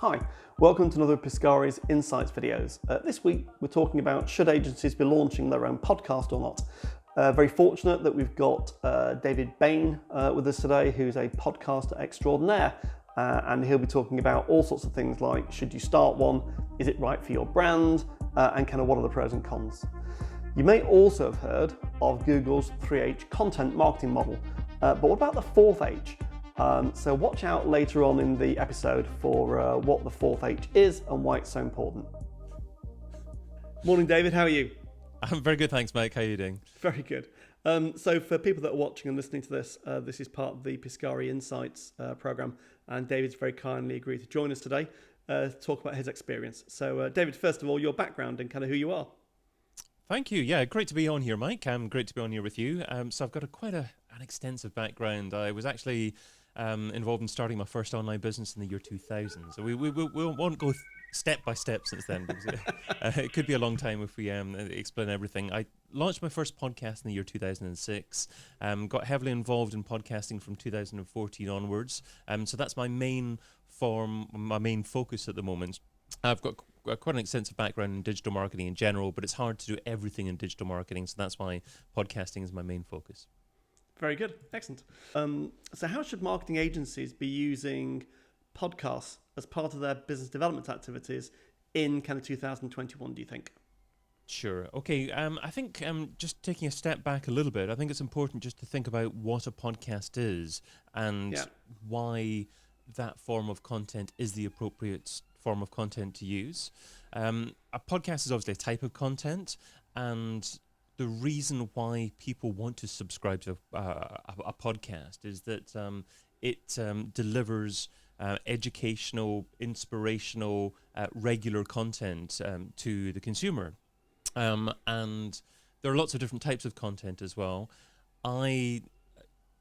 Hi, welcome to another Piscari's Insights videos. This week we're talking about should agencies be launching their own podcast or not. Very fortunate that we've got David Bain with us today, who's a podcaster extraordinaire, and he'll be talking about all sorts of things like should you start one, is it right for your brand, and kind of what are the pros and cons. You may also have heard of Google's 3H content marketing model, but what about the fourth H? So watch out later on in the episode for what the fourth H is and why it's so important. Morning, David. How are you? I'm very good, thanks, Mike. How are you doing? Very good. So for people that are watching and listening to this, this is part of the Piscari Insights program, and David's very kindly agreed to join us today to talk about his experience. So David, first of all, your background and kind of who you are. Thank you. Yeah, great to be on here, Mike. Great to be on here with you. So I've got quite an extensive background. I was actually involved in starting my first online business in the year 2000. So we won't go step by step since then, because it could be a long time if we explain everything. I launched my first podcast in the year 2006, got heavily involved in podcasting from 2014 onwards. So that's my main focus at the moment. I've got quite an extensive background in digital marketing in general, but it's hard to do everything in digital marketing, so that's why podcasting is my main focus. Very good. Excellent. So how should marketing agencies be using podcasts as part of their business development activities in kind of 2021, do you think? Sure. Okay. I think just taking a step back a little bit, I think it's important just to think about what a podcast is and why that form of content is the appropriate form of content to use. A podcast is obviously a type of content, and the reason why people want to subscribe to a podcast is that it delivers educational, inspirational, regular content to the consumer. And there are lots of different types of content as well. I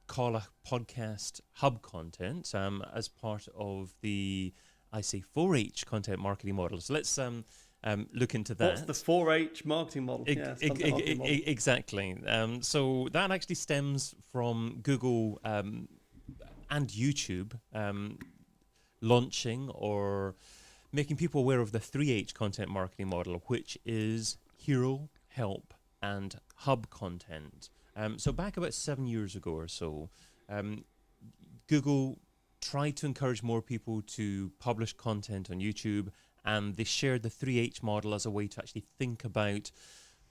call a podcast hub content as part of the, I say, 4H content marketing model. So let's look into that. What's the 4H marketing model? Marketing model. Exactly. So that actually stems from Google and YouTube launching or making people aware of the 3H content marketing model, which is hero, help, and hub content. So back about 7 years ago or so, Google tried to encourage more people to publish content on YouTube, and they shared the 3H model as a way to actually think about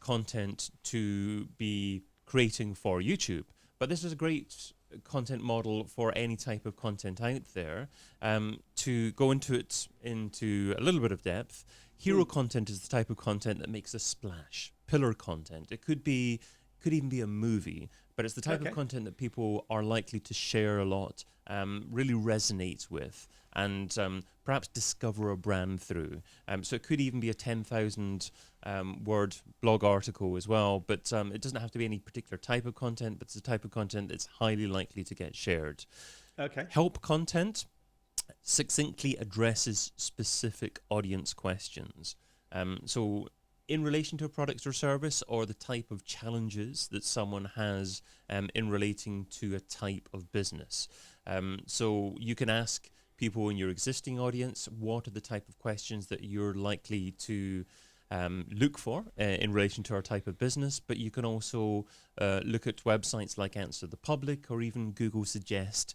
content to be creating for YouTube. But this is a great content model for any type of content out there. To go into it into a little bit of depth, hero content is the type of content that makes a splash. Pillar content. It could even be a movie, but it's the type of content that people are likely to share a lot, really resonate with, and perhaps discover a brand through. So it could even be a 10,000 word blog article as well, but it doesn't have to be any particular type of content, but it's the type of content that's highly likely to get shared. Okay. Help content succinctly addresses specific audience questions. So in relation to a product or service, or the type of challenges that someone has in relating to a type of business. So you can ask people in your existing audience, what are the type of questions that you're likely to look for in relation to our type of business, but you can also look at websites like Answer the Public or even Google Suggest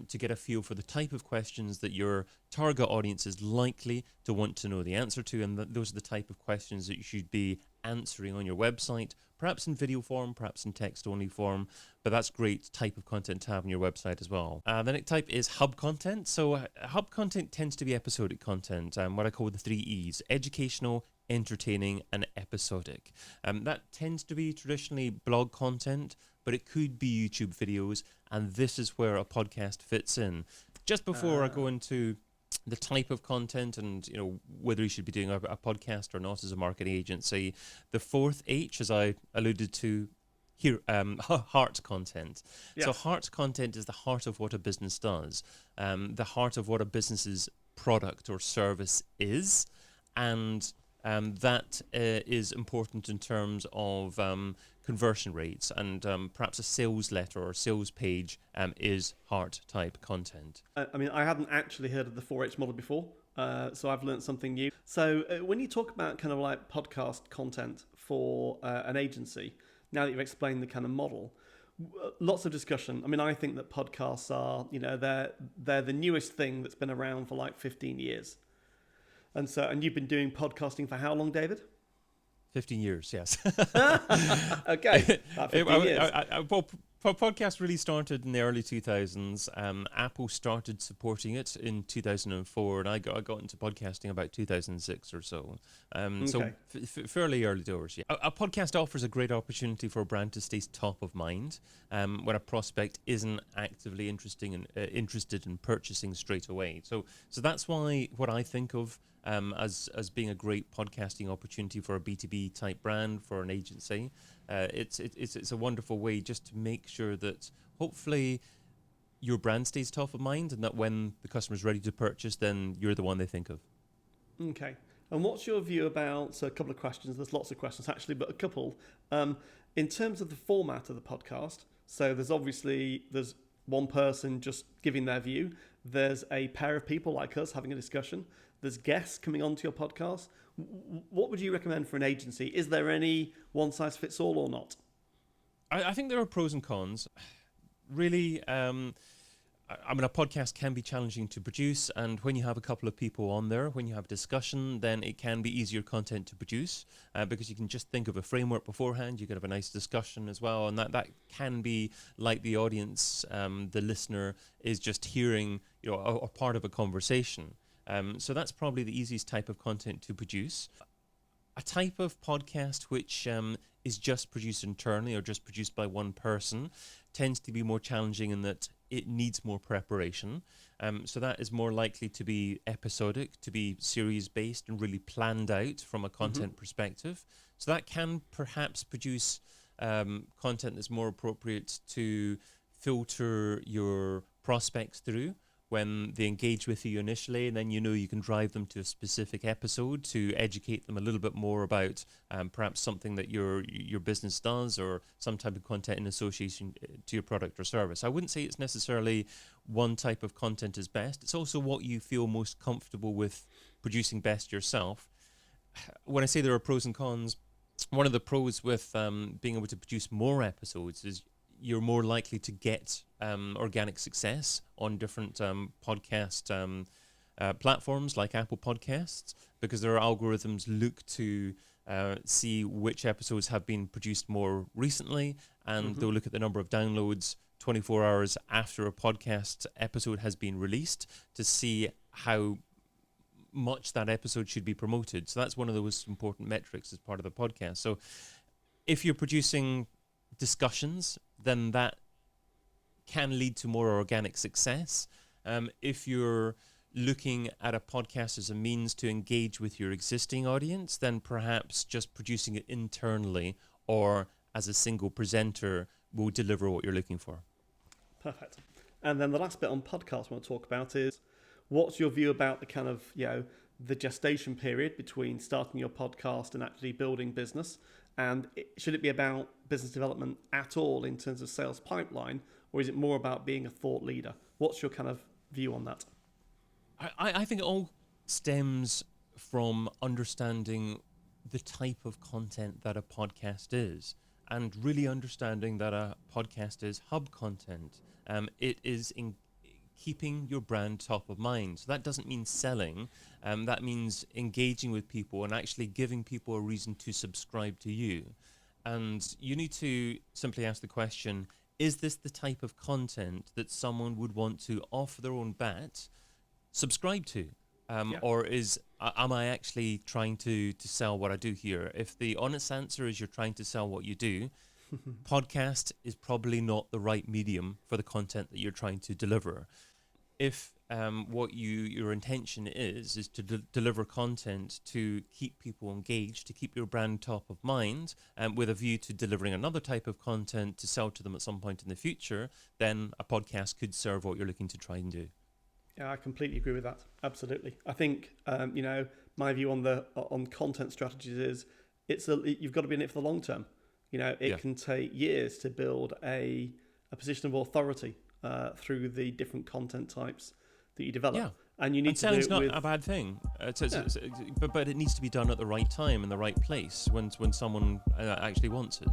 to get a feel for the type of questions that your target audience is likely to want to know the answer to, and those are the type of questions that you should be answering on your website, perhaps in video form, perhaps in text-only form, but that's great type of content to have on your website as well. The next type is hub content. So hub content tends to be episodic content, what I call the 3 E's: educational, entertaining, and episodic. That tends to be traditionally blog content, but it could be YouTube videos, and this is where a podcast fits in. Just before I go into the type of content and whether you should be doing a podcast or not as a marketing agency, the fourth H, as I alluded to here, heart content. Yes. So heart content is the heart of what a business does, the heart of what a business's product or service is, and that is important in terms of conversion rates, and perhaps a sales letter or sales page is heart type content. I mean, I hadn't actually heard of the 4H model before, so I've learned something new. So when you talk about kind of like podcast content for an agency, now that you've explained the kind of model, lots of discussion. I mean, I think that podcasts are, they're the newest thing that's been around for like 15 years. And you've been doing podcasting for how long, David? 15 years, yes. Okay, about 15 years. Podcast really started in the early 2000s. Apple started supporting it in 2004, and I got into podcasting about 2006 or so. So fairly early doors. Yeah. A podcast offers a great opportunity for a brand to stay top of mind when a prospect isn't actively interested in purchasing straight away. So that's why what I think of as being a great podcasting opportunity for a B2B type brand, for an agency. It's a wonderful way just to make sure that hopefully your brand stays top of mind, and that when the customer's ready to purchase, then you're the one they think of. Okay. And what's your view about, so a couple of questions, there's lots of questions actually, but a couple. In terms of the format of the podcast, so there's one person just giving their view, there's a pair of people like us having a discussion, there's guests coming onto your podcast. What would you recommend for an agency? Is there any one size fits all or not? I think there are pros and cons. Really, a podcast can be challenging to produce, and when you have a couple of people on there, when you have a discussion, then it can be easier content to produce because you can just think of a framework beforehand. You can have a nice discussion as well, and that can be like the audience, the listener is just hearing, a part of a conversation. So that's probably the easiest type of content to produce. A type of podcast which is just produced internally or just produced by one person tends to be more challenging in that it needs more preparation. So that is more likely to be episodic, to be series-based and really planned out from a content perspective. So that can perhaps produce content that's more appropriate to filter your prospects through when they engage with you initially, and then you can drive them to a specific episode to educate them a little bit more about perhaps something that your business does or some type of content in association to your product or service. I wouldn't say it's necessarily one type of content is best. It's also what you feel most comfortable with producing best yourself. When I say there are pros and cons, one of the pros with being able to produce more episodes is you're more likely to get organic success on different podcast platforms like Apple Podcasts, because their algorithms look to see which episodes have been produced more recently, and they'll look at the number of downloads 24 hours after a podcast episode has been released to see how much that episode should be promoted. So that's one of those important metrics as part of the podcast. So if you're producing discussions, then that can lead to more organic success. If you're looking at a podcast as a means to engage with your existing audience, then perhaps just producing it internally or as a single presenter will deliver what you're looking for. Perfect. And then the last bit on podcast I want to talk about is, what's your view about the kind of, the gestation period between starting your podcast and actually building business? And should it be about business development at all in terms of sales pipeline, or is it more about being a thought leader? What's your kind of view on that? I think it all stems from understanding the type of content that a podcast is, and really understanding that a podcast is hub content. It is in keeping your brand top of mind. So that doesn't mean selling. That means engaging with people and actually giving people a reason to subscribe to you. And you need to simply ask the question, is this the type of content that someone would want to, off their own bat, subscribe to? Or am I actually trying to sell what I do here? If the honest answer is you're trying to sell what you do, podcast is probably not the right medium for the content that you're trying to deliver. If what your intention is to deliver content to keep people engaged, to keep your brand top of mind, with a view to delivering another type of content to sell to them at some point in the future, then a podcast could serve what you're looking to try and do. Yeah, I completely agree with that. Absolutely. I think my view on content strategies is you've got to be in it for the long term. It can take years to build a position of authority through the different content types that you develop. Yeah. And you need And to do selling's it not with, a bad thing, but it needs to be done at the right time in the right place when someone actually wants it.